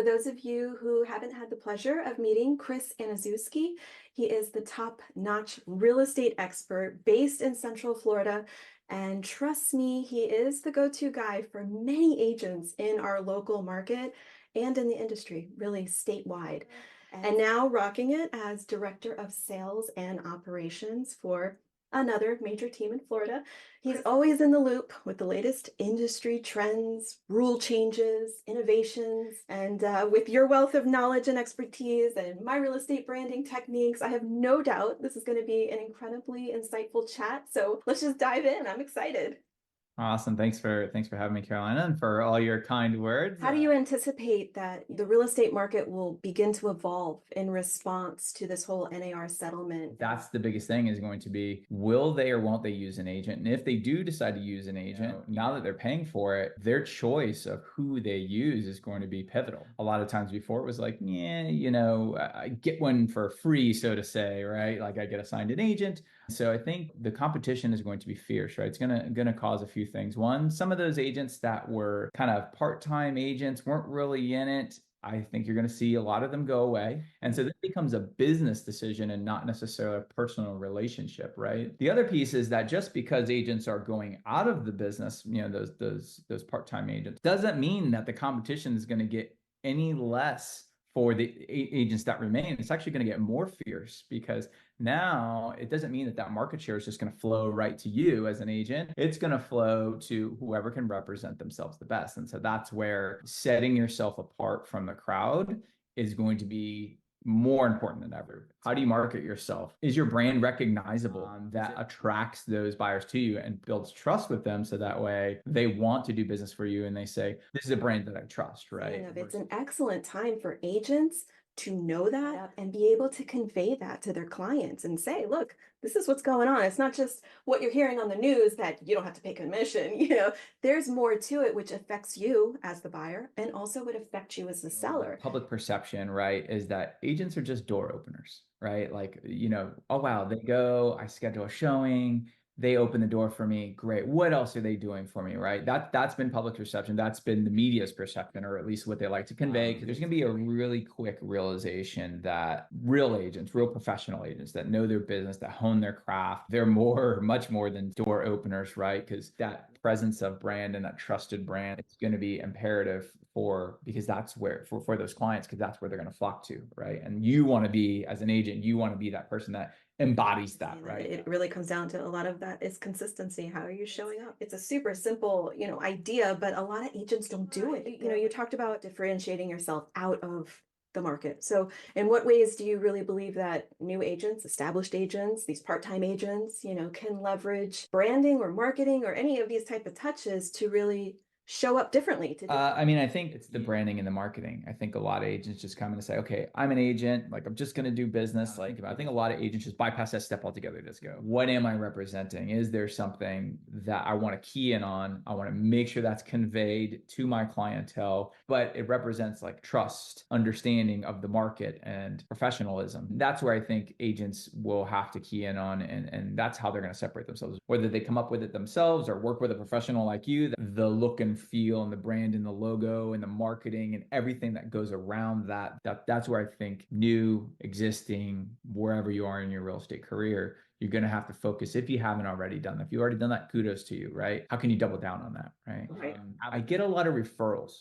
For those of you who haven't had the pleasure of meeting Chris Anazuski, he is the top-notch real estate expert based in Central Florida. And trust me, he is the go-to guy for many agents in our local market and in the industry, really statewide. And now rocking it as Director of Sales and Operations for another major team in Florida. He's always in the loop with the latest industry trends, rule changes, innovations, and with your wealth of knowledge and expertise and my real estate branding techniques, I have no doubt this is going to be an incredibly insightful chat. So let's just dive in. I'm excited. Awesome. Thanks for having me, Carolina, and for all your kind words. How do you anticipate that the real estate market will begin to evolve in response to this whole NAR settlement? That's the biggest thing is going to be, will they or won't they use an agent? And if they do decide to use an agent, now that they're paying for it, their choice of who they use is going to be pivotal. A lot of times before it was like, yeah, I get one for free, so to say, right? Like I get assigned an agent. So I think the competition is going to be fierce, right? It's gonna cause a few things. One, some of those agents that were kind of part-time agents weren't really in it. I think you're going to see a lot of them go away. And so this becomes a business decision and not necessarily a personal relationship, right? The other piece is that just because agents are going out of the business, those part-time agents, doesn't mean that the competition is going to get any less for the agents that remain. It's actually going to get more fierce because now it doesn't mean that that market share is just going to flow right to you as an agent. It's going to flow to whoever can represent themselves the best. And so that's where setting yourself apart from the crowd is going to be more important than ever. How do you market yourself? Is your brand recognizable that attracts those buyers to you and builds trust with them so that way they want to do business for you and they say, this is a brand that I trust, right? It's an excellent time for agents to know that and be able to convey that to their clients and say, look, this is what's going on. It's not just what you're hearing on the news that you don't have to pay commission. There's more to it, which affects you as the buyer and also would affect you as the seller. Public perception, right, is that agents are just door openers, right? Like, oh, wow, they go, I schedule a showing, they open the door for me. Great. What else are they doing for me, right? That's been public perception. That's been the media's perception, or at least what they like to convey. Because there's going to be a really quick realization that real agents, real professional agents that know their business, that hone their craft, they're much more than door openers, right? Because that presence of brand and that trusted brand, it's going to be imperative because that's where for those clients, because that's where they're going to flock to, right? And you want to be, as an agent, you want to be that person that embodies that, right? It really comes down to a lot of that is consistency. How are you showing up? It's a super simple, idea, but a lot of agents don't do it. You talked about differentiating yourself out of the market. So in what ways do you really believe that new agents, established agents, these part-time agents, can leverage branding or marketing or any of these type of touches to really show up differently? I think it's the branding and the marketing. I think a lot of agents just come in and say, okay, I'm an agent. Like, I'm just going to do business. I think a lot of agents just bypass that step altogether. Just go, what am I representing? Is there something that I want to key in on? I want to make sure that's conveyed to my clientele, but it represents like trust, understanding of the market, and professionalism. That's where I think agents will have to key in on, and that's how they're going to separate themselves. Whether they come up with it themselves or work with a professional like you, the look and feel and the brand and the logo and the marketing and everything that goes around that's where I think new, existing, wherever you are in your real estate career, you're going to have to focus. If you haven't already done that, if you've already done that, kudos to you, right? How can you double down on that, right? I get a lot of referrals.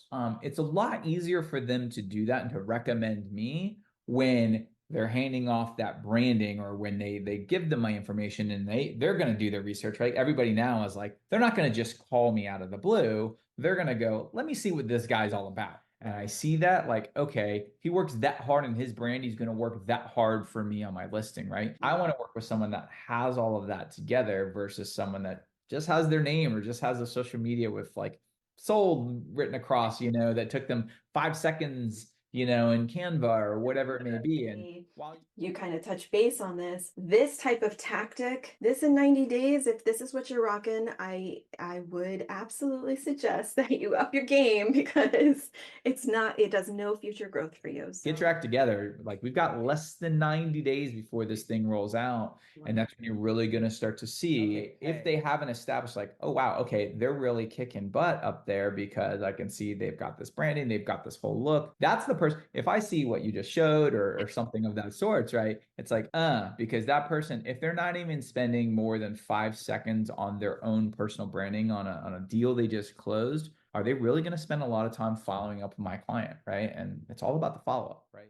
It's a lot easier for them to do that and to recommend me when they're handing off that branding, or when they give them my information and they're going to do their research, right? Everybody now is like, they're not going to just call me out of the blue. They're going to go, let me see what this guy's all about. And I see that, like, okay, he works that hard in his brand. He's going to work that hard for me on my listing, right? I want to work with someone that has all of that together versus someone that just has their name or just has a social media with like sold written across, that took them 5 seconds in Canva or whatever it may be. And Definitely. while You kind of touch base on this type of tactic, this in 90 days, if this is what you're rocking, I would absolutely suggest that you up your game because it does no future growth for you. get your act together. Like we've got less than 90 days before this thing rolls out. And that's when you're really going to start to see if they haven't established like, oh, wow, okay, they're really kicking butt up there because I can see they've got this branding, they've got this whole look. That's the person. If I see what you just showed or something of that sorts, right? It's like, because that person, if they're not even spending more than 5 seconds on their own personal branding on a deal they just closed, are they really going to spend a lot of time following up with my client, right? And it's all about the follow up, right?